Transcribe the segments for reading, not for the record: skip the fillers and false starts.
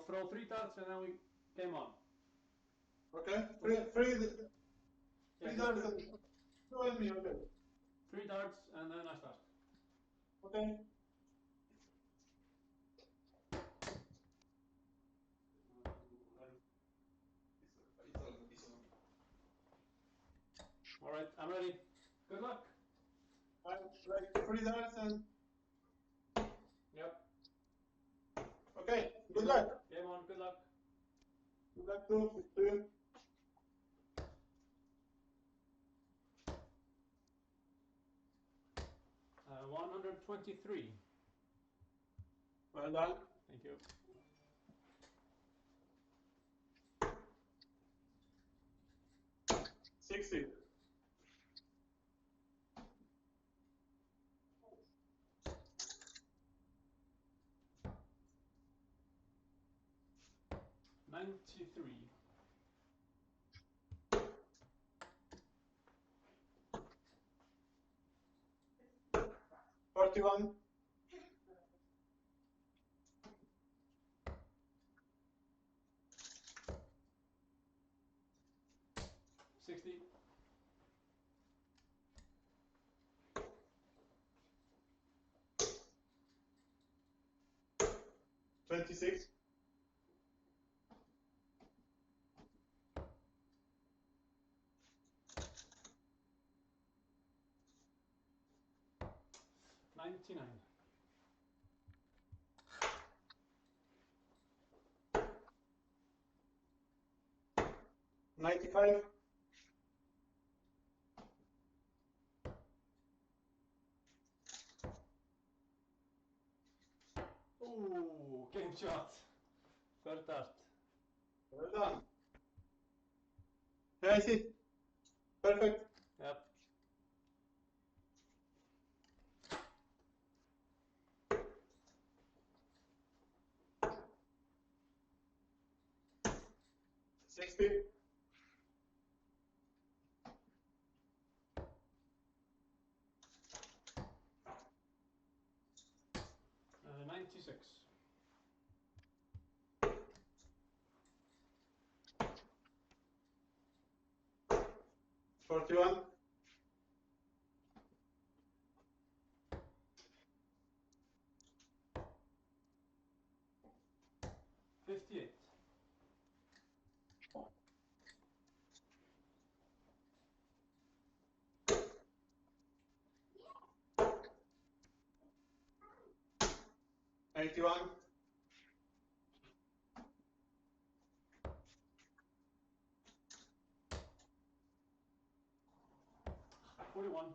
throw 3 darts and then we game on. Okay. Three darts and you and me. Okay. 3 darts and then I start. Okay. All right, I'm ready. Good luck. I'm like 3 darts and. Yep. Okay. Good luck. Game on. Good luck. Good luck to you. 123. Well done. Thank you. 60. 93. 41. 60. 26. 99. 95. Ooh, game shot. Third dart. Well done. Yeah, I see. Perfect. Yep. Sixty. 96. 41. 58. 81. 41.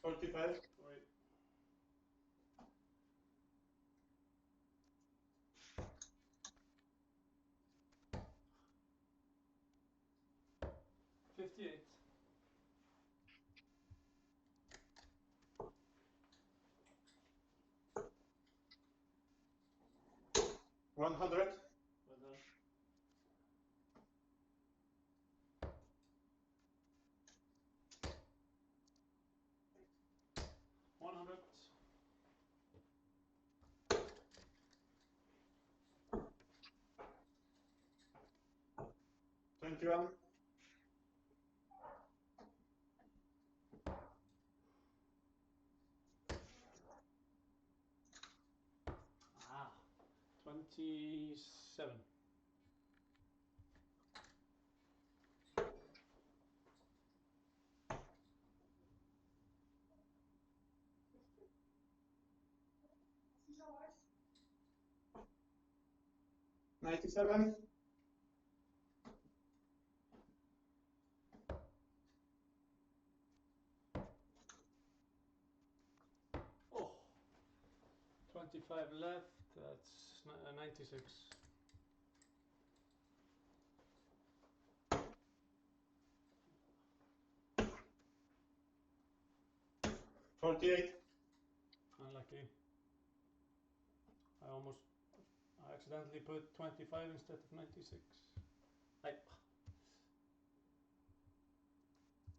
45. Wait. 58. 100. Well done. 100. 21. 27. 97. 25 left, that's 96. 48. Unlucky. I accidentally put 25 instead of 96.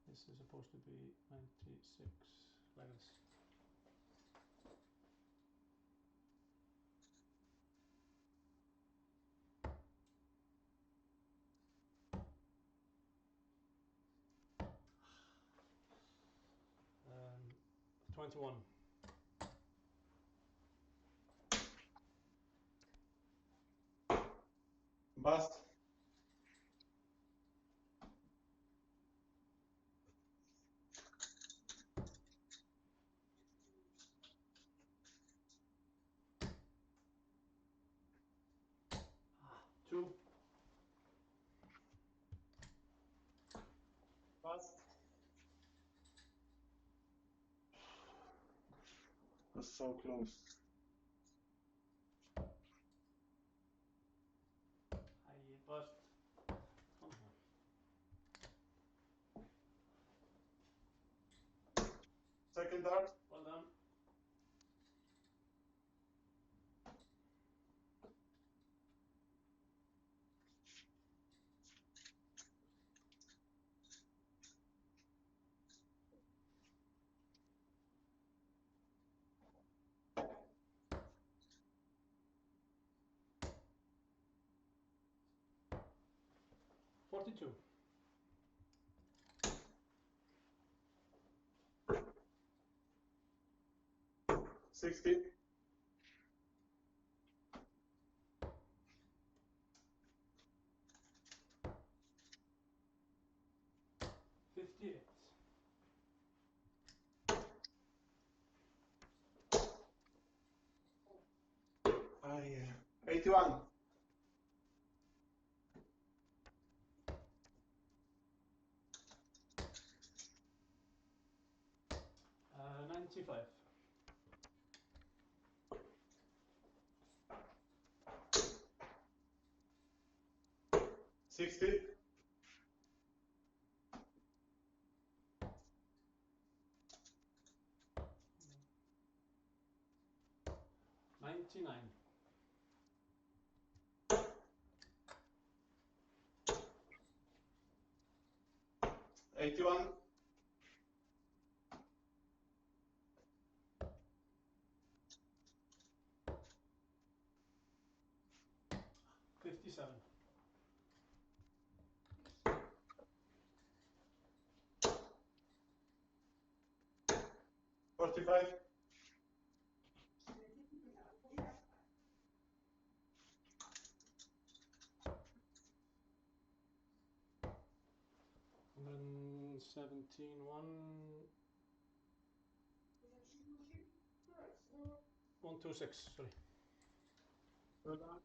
This is supposed to be 96. 21. Bust. Two. Bust. Was so close. I bust. Come on. Second dart. Well done. Forty-two. 60. 58. I 81. 95. 60. 99. 81. 57. 45. 117. 126. Sorry. Well done.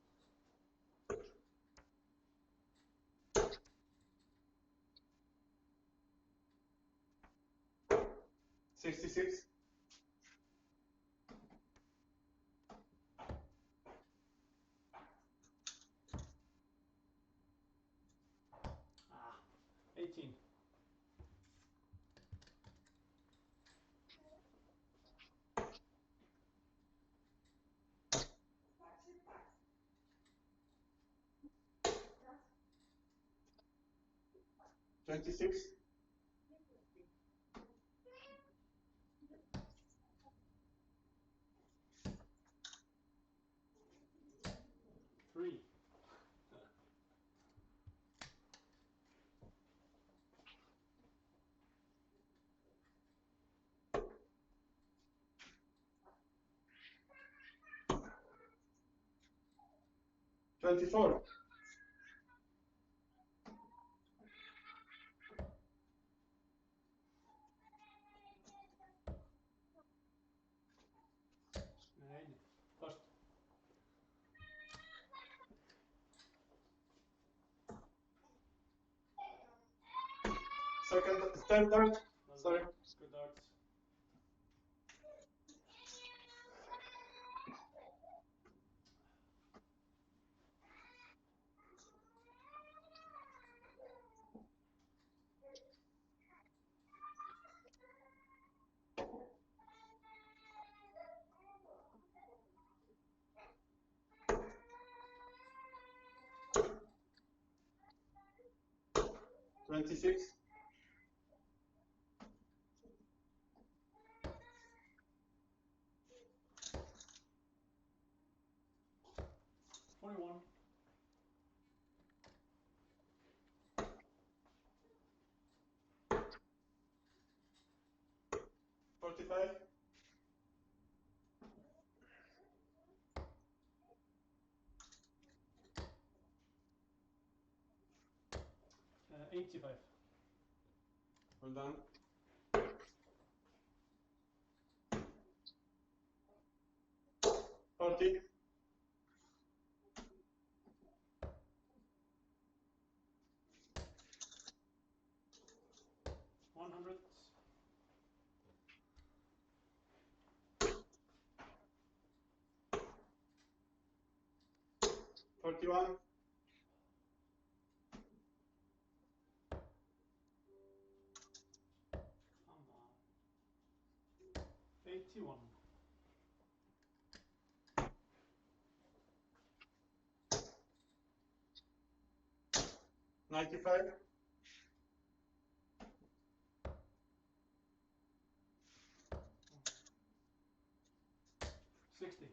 66. 18. 26. 3. 24. 9. First. Third dart. Well Sorry. done. Good darts. 26. 41. 45. 85. Well done. Forty. 100. 41. 81. 95. 60.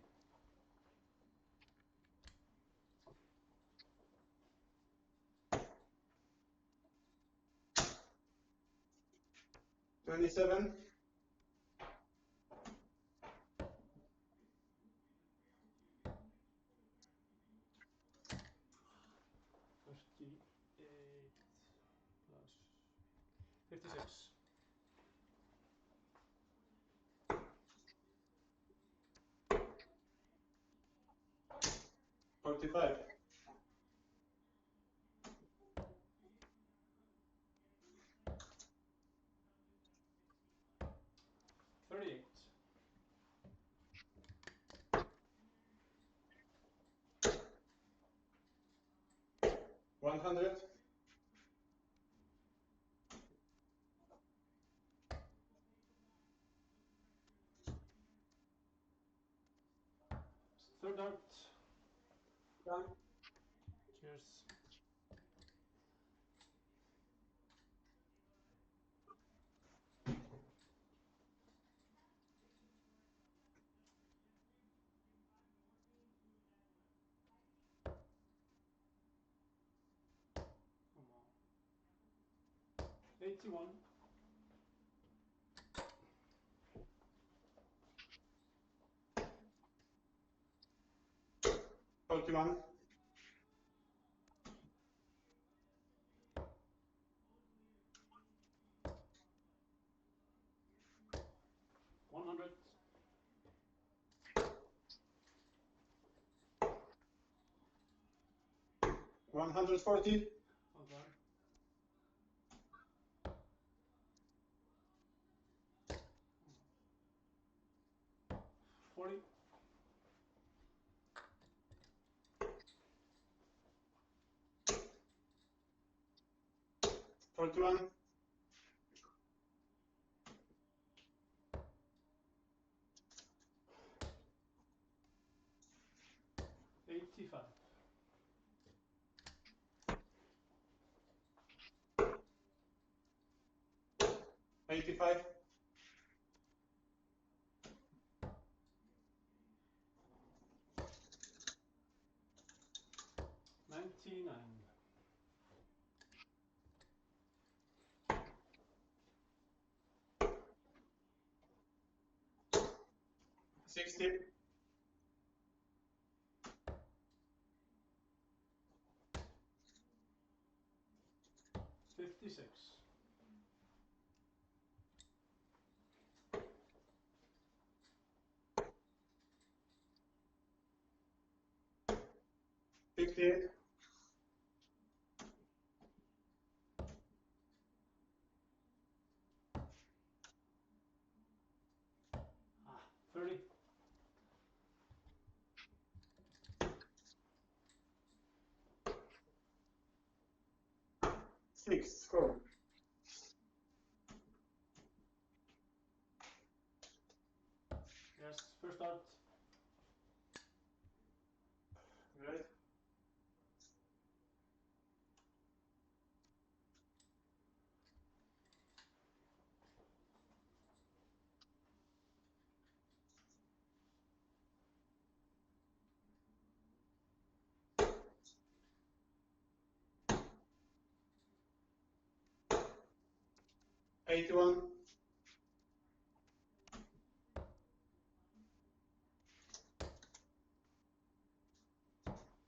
27. 58 plus 56. 45. 38. 100. 3rd dart. Done. Cheers. Come on. 81. 41. 100. 140. Well done. 40. 41. 85. 85. 99. 60. 56. 58. 30. 6. Score. Yes, 1st dart. Right. 81.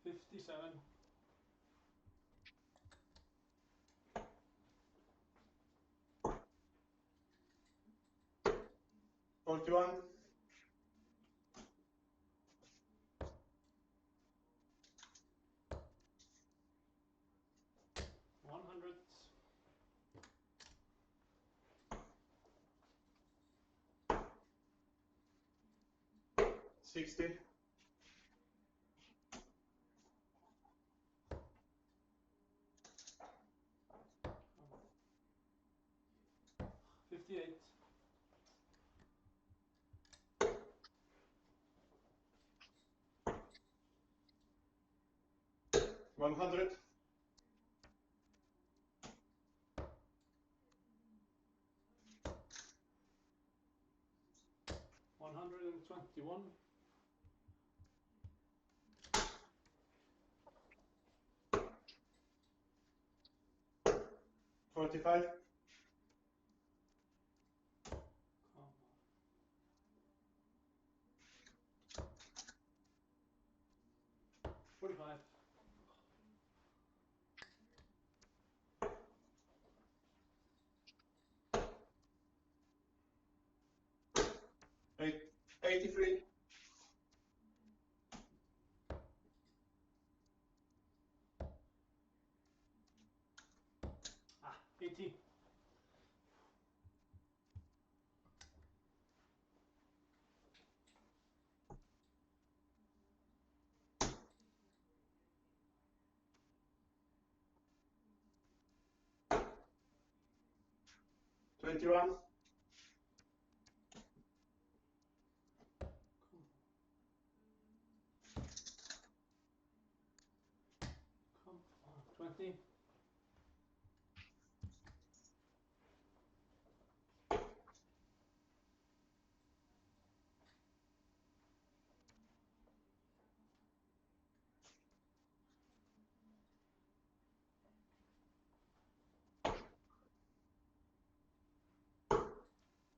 57. 41. 100. 60. 58. 100. 121. 45. 45. 83. 80. 21. 20.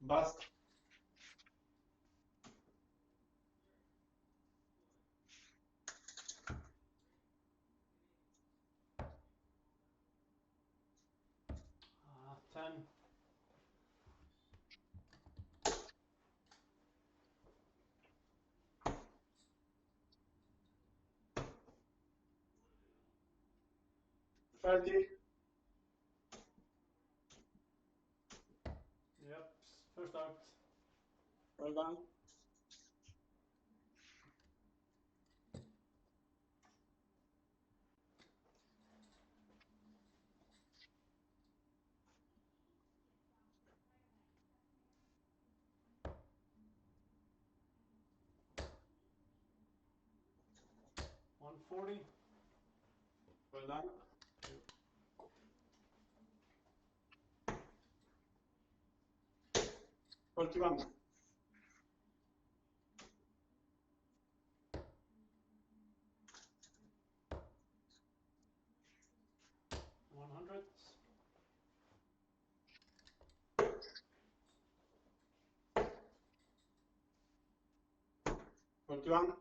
Bust. 10. 30. Yep. First out. Well done. 140. Well done. 41. 100. 41.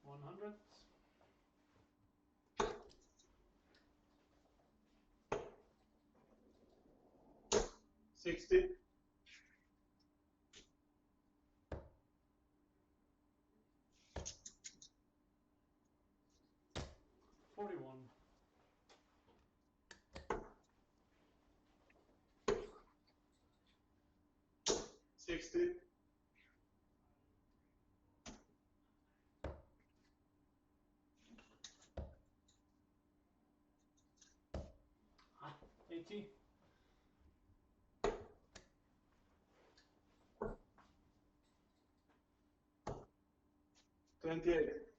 100. 60. 41. 60. 80. 28.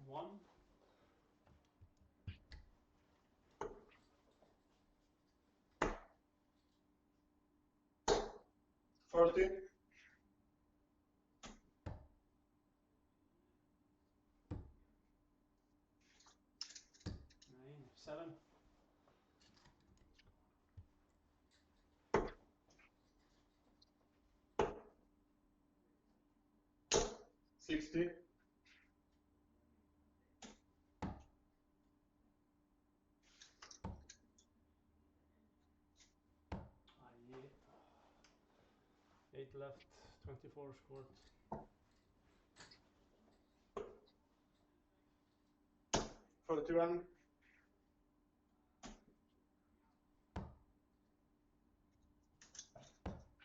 1. 40. 7. 40. 60. Yeah. 8 left, 24 scored. 41.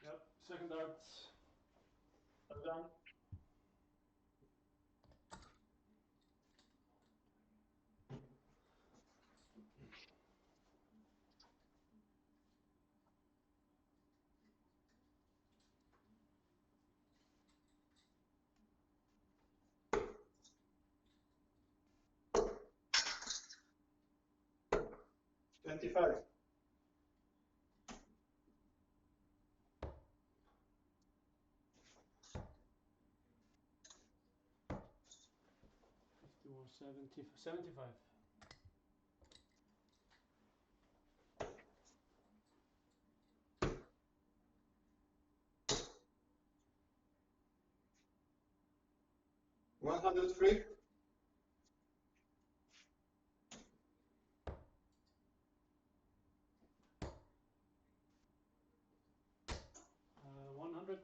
Yep, second dart. Well done. $25. 75. 103. 100.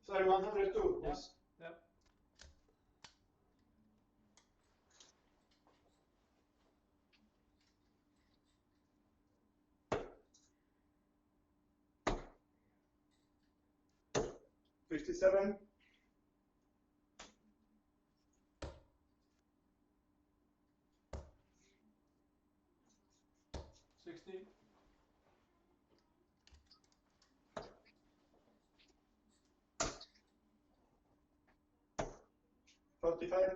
Sorry, 102. Yep, yep. 57. 60. 45.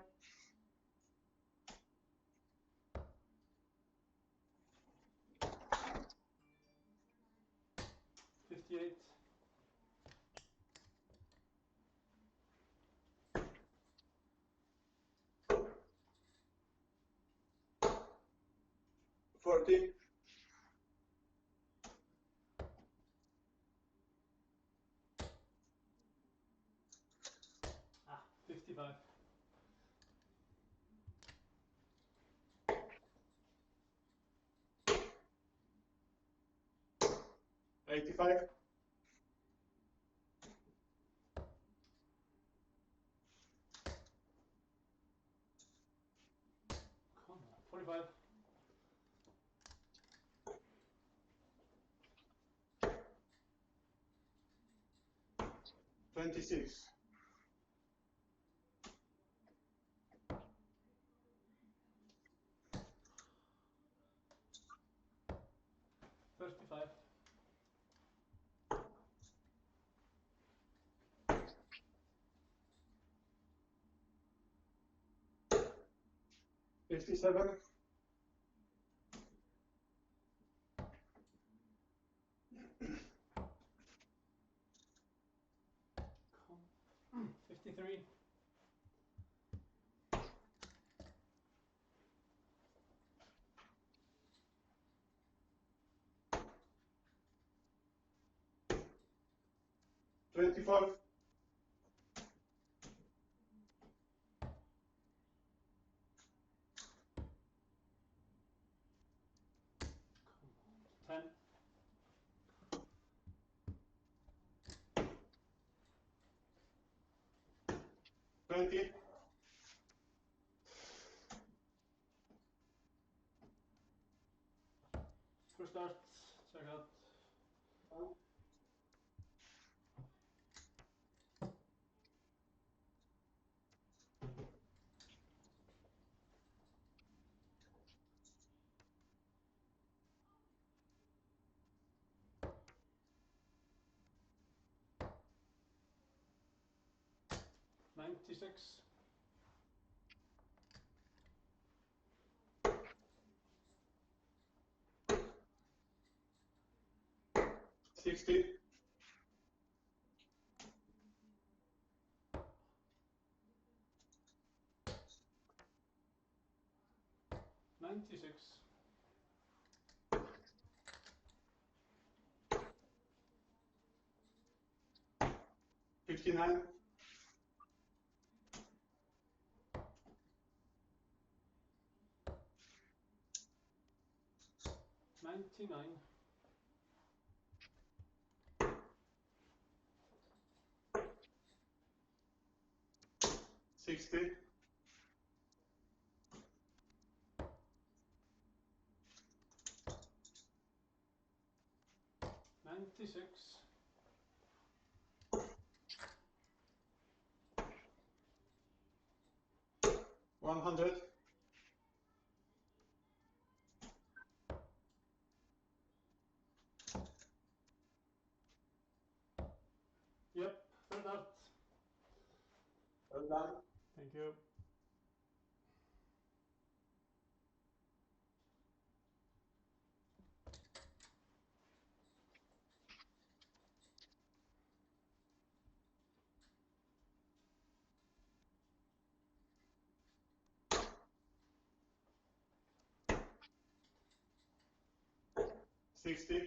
58. 40. 55. 85. 45. 26. 35. 57. 53. 24. 10. 20. First start, check out. 96. 60. 96. 55. 59, 99, 60, 96, 100, yep, fair that. well done. Thank you. Sixty,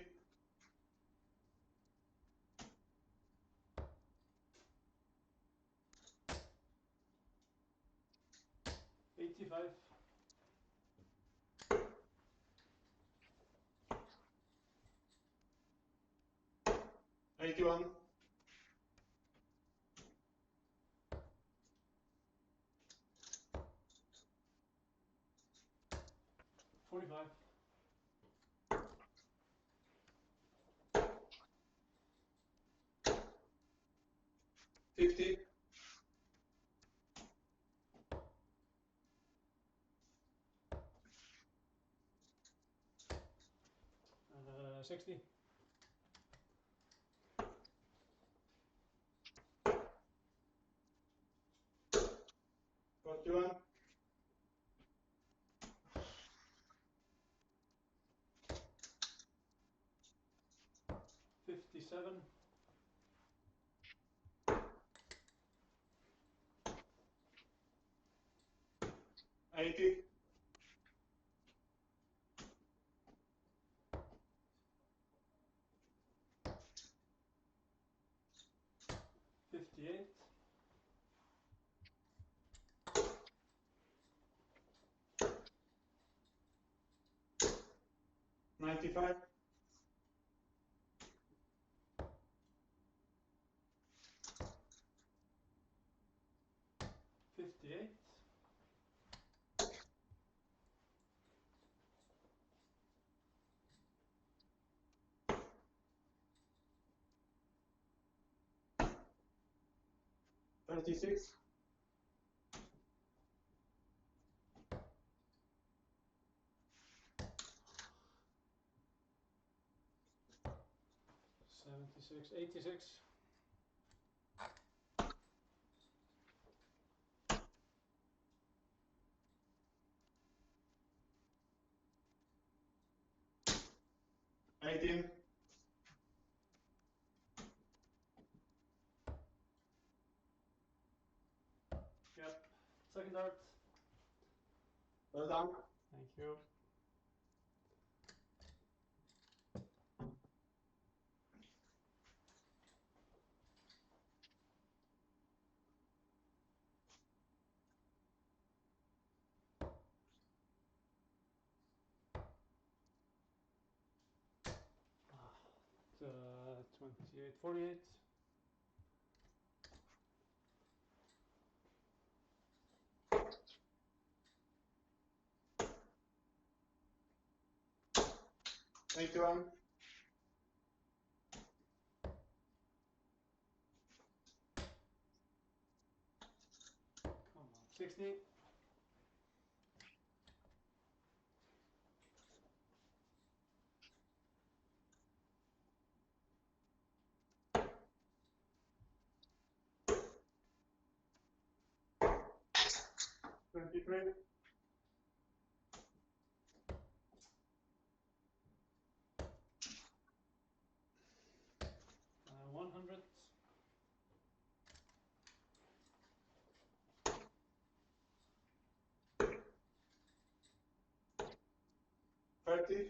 85, 81, 45, 50, 60, 41, 57, 80, 58, 95, 58, 36, 76, 86, 18, yep, second dart. well done. Thank you. Ah, 28, 48, 81, 60, 23, 100, 30, 40,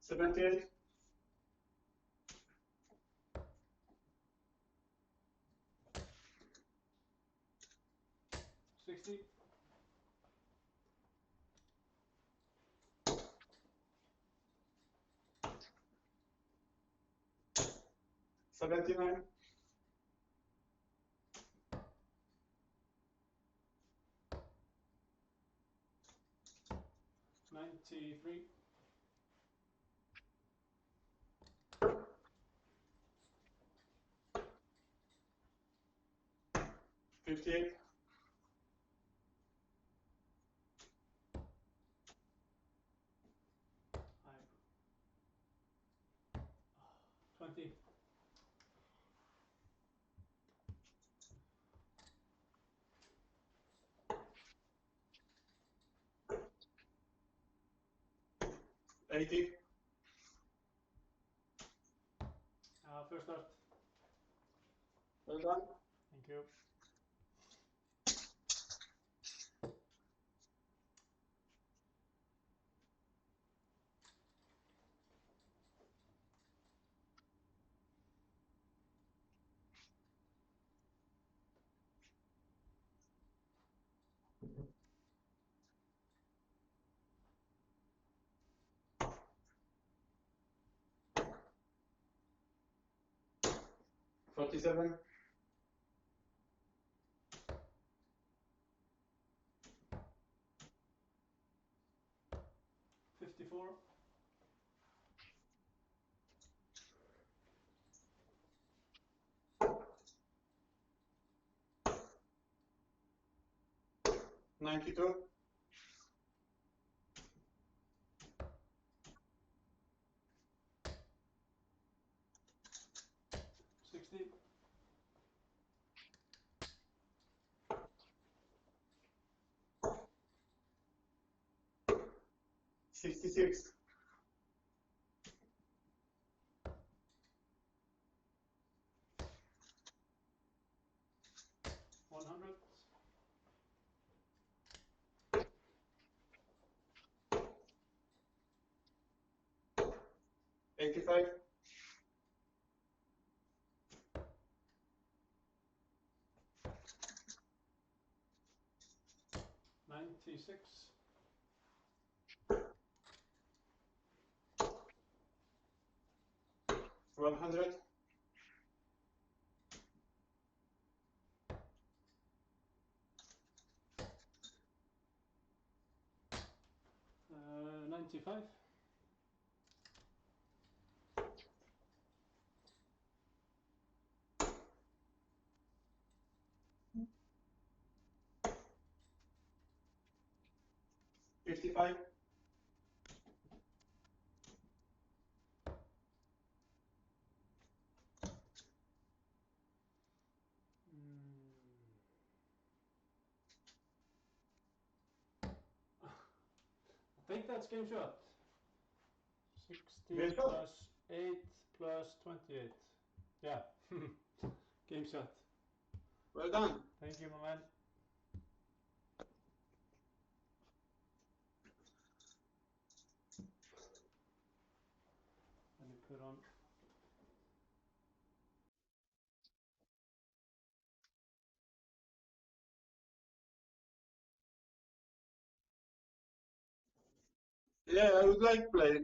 78. 60. 79. 93. 58. 20. 80. First start. Well done. Thank you. Forty-seven. 54. 92. 60. 66. 100. 85. 96. 100. 95. 55. I think that's game shot. 60 Game shot. plus 8 plus 28. Yeah. Game shot. Well done. Thank you, my man. Let me put on. Yeah, I would like to play.